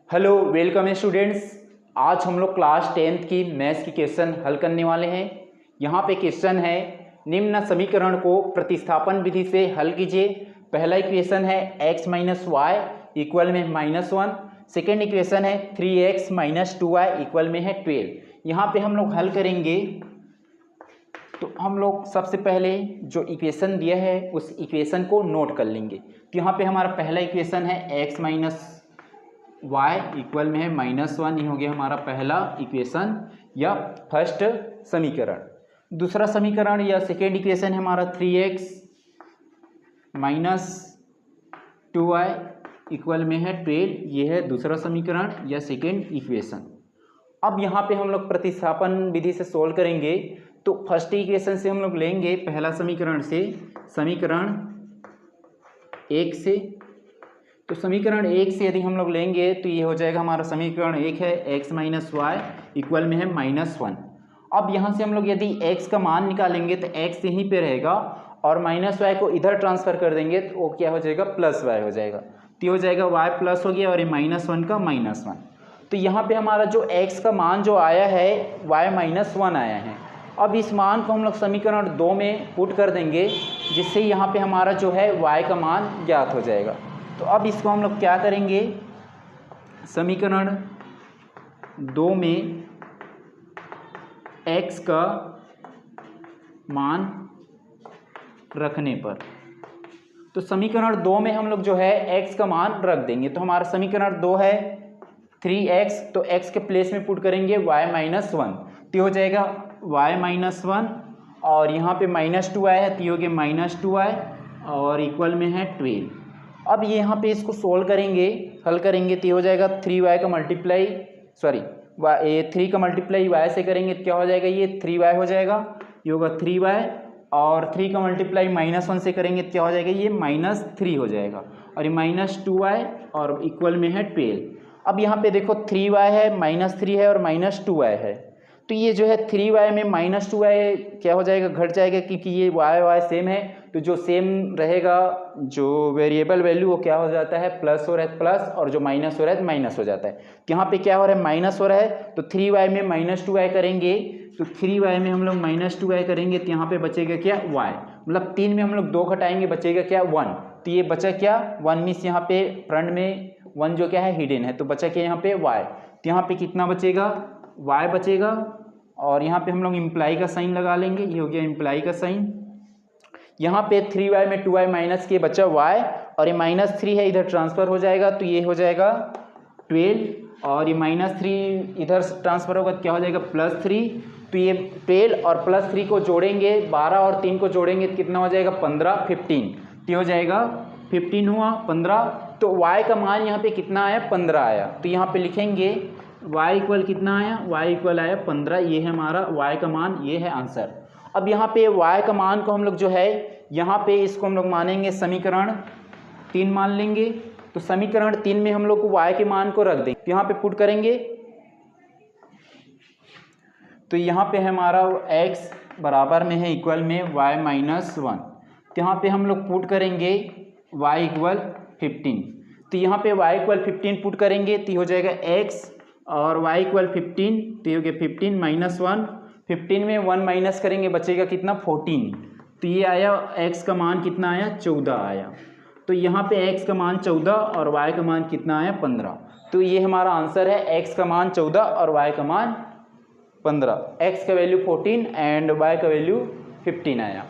Hello welcome students. आज हम लोग क्लास 10th की मैथ्स की क्वेश्चन हल करने वाले हैं। यहाँ पे क्वेश्चन है, निम्न समीकरण को प्रतिस्थापन विधि से हल कीजिए। पहला इक्वेशन है x माइनस वाई इक्वल में -1। सेकेंड इक्वेशन है 3x माइनस 2y इक्वल में है 12। यहाँ पे हम लोग हल करेंगे तो हम लोग सबसे पहले जो इक्वेशन दिया है उस इक्वेशन को नोट कर लेंगे। तो यहाँ पे हमारा पहला इक्वेशन है x माइनस y इक्वल में है -1। ये हो गया हमारा पहला इक्वेशन या फर्स्ट समीकरण। दूसरा समीकरण या सेकेंड इक्वेशन है हमारा 3x माइनस 2y इक्वल में है 12। ये है दूसरा समीकरण या सेकेंड इक्वेशन। अब यहाँ पे हम लोग प्रतिस्थापन विधि से सोल्व करेंगे। तो फर्स्ट इक्वेशन से हम लोग लेंगे पहला समीकरण से, समीकरण 1 से। तो समीकरण 1 से यदि हम लोग लेंगे तो ये हो जाएगा हमारा समीकरण 1 है x माइनस वाई इक्वल में है -1। अब यहाँ से हम लोग यदि x का मान निकालेंगे तो x यहीं पे रहेगा और -y को इधर ट्रांसफर कर देंगे तो वो क्या हो जाएगा, +y हो जाएगा। तो ये हो जाएगा y प्लस हो गया और ये -1 का -1। तो यहाँ पे हमारा जो x का मान जो आया है y -1 आया है। अब इस मान को हम लोग समीकरण 2 में पुट कर देंगे, जिससे यहाँ पे हमारा जो है y का मान ज्ञात हो जाएगा। तो अब इसको हम लोग क्या करेंगे, समीकरण 2 में x का मान रखने पर, तो समीकरण 2 में हम लोग जो है x का मान रख देंगे। तो हमारा समीकरण 2 है 3x, तो x के प्लेस में पुट करेंगे y -1। तो हो जाएगा y -1 और यहाँ पे -2 आया है तो ये हो गया -2y और इक्वल में है 12। अब ये यहाँ पे इसको सोल्व करेंगे, हल करेंगे तो ये हो जाएगा 3y का मल्टीप्लाई 3 का मल्टीप्लाई y से करेंगे तो क्या हो जाएगा, ये 3y हो जाएगा। ये होगा 3y और 3 का मल्टीप्लाई -1 से करेंगे तो क्या हो जाएगा, ये -3 हो जाएगा और ये -2y और इक्वल में है 12। अब यहाँ पे देखो 3y है, -3 है और -2y है। तो ये जो है 3y में -2y क्या हो जाएगा, घट जाएगा, क्योंकि ये y सेम है। तो जो सेम रहेगा, जो वेरिएबल वैल्यू वो क्या हो जाता है, प्लस हो रहा है प्लस, और जो माइनस हो रहा है माइनस हो जाता है। तो यहाँ पे क्या हो रहा है, माइनस हो रहा है। तो 3y में -2y करेंगे तो 3y में हम लोग -2y करेंगे तो यहाँ पे बचेगा क्या, y। मतलब 3 में हम लोग 2 घटाएंगे, बचेगा क्या, 1। तो ये बचा क्या, 1 मीन्स यहाँ पे फ्रंट में 1 जो क्या है हिडन है, तो बचा क्या यहाँ पे y। तो यहाँ पे कितना बचेगा, y बचेगा और यहाँ पे हम लोग इम्प्लाई का साइन लगा लेंगे। ये हो गया इम्प्लाई का साइन। यहाँ पे 3y में 2y माइनस के बचा y और ये -3 है, इधर ट्रांसफ़र हो जाएगा तो ये हो जाएगा 12 और ये -3 इधर ट्रांसफ़र होगा तो क्या हो जाएगा, +3। तो ये 12 और +3 को जोड़ेंगे, 12 और 3 को जोड़ेंगे तो कितना हो जाएगा, 15, 15। तो हो जाएगा 15 हुआ 15। तो y का मान यहाँ पे कितना आया, 15 आया। तो यहाँ पे लिखेंगे y इक्वल कितना आया, y इक्वल आया 15। ये है हमारा y का मान, ये है आंसर। अब यहाँ पे y का मान को हम लोग जो है यहाँ पे इसको हम लोग मानेंगे समीकरण 3 मान लेंगे। तो समीकरण 3 में हम लोग को y के मान को रख देंगे, तो यहाँ पे पुट करेंगे तो यहाँ पे हमारा x बराबर में है इक्वल में y -1। तो यहाँ पे हम लोग पुट करेंगे y इक्वल 15। तो यहाँ पे y इक्वल 15 पुट करेंगे तो हो जाएगा x और y इक्वल 15। तो हो गया 15 -1, 15 में 1 माइनस करेंगे बचेगा कितना, 14। तो ये आया x का मान कितना आया, 14 आया। तो यहाँ पे x का मान 14 और y का मान कितना आया, 15। तो ये हमारा आंसर है, x का मान 14 और y का मान 15। x का वैल्यू 14 एंड y का वैल्यू 15 आया।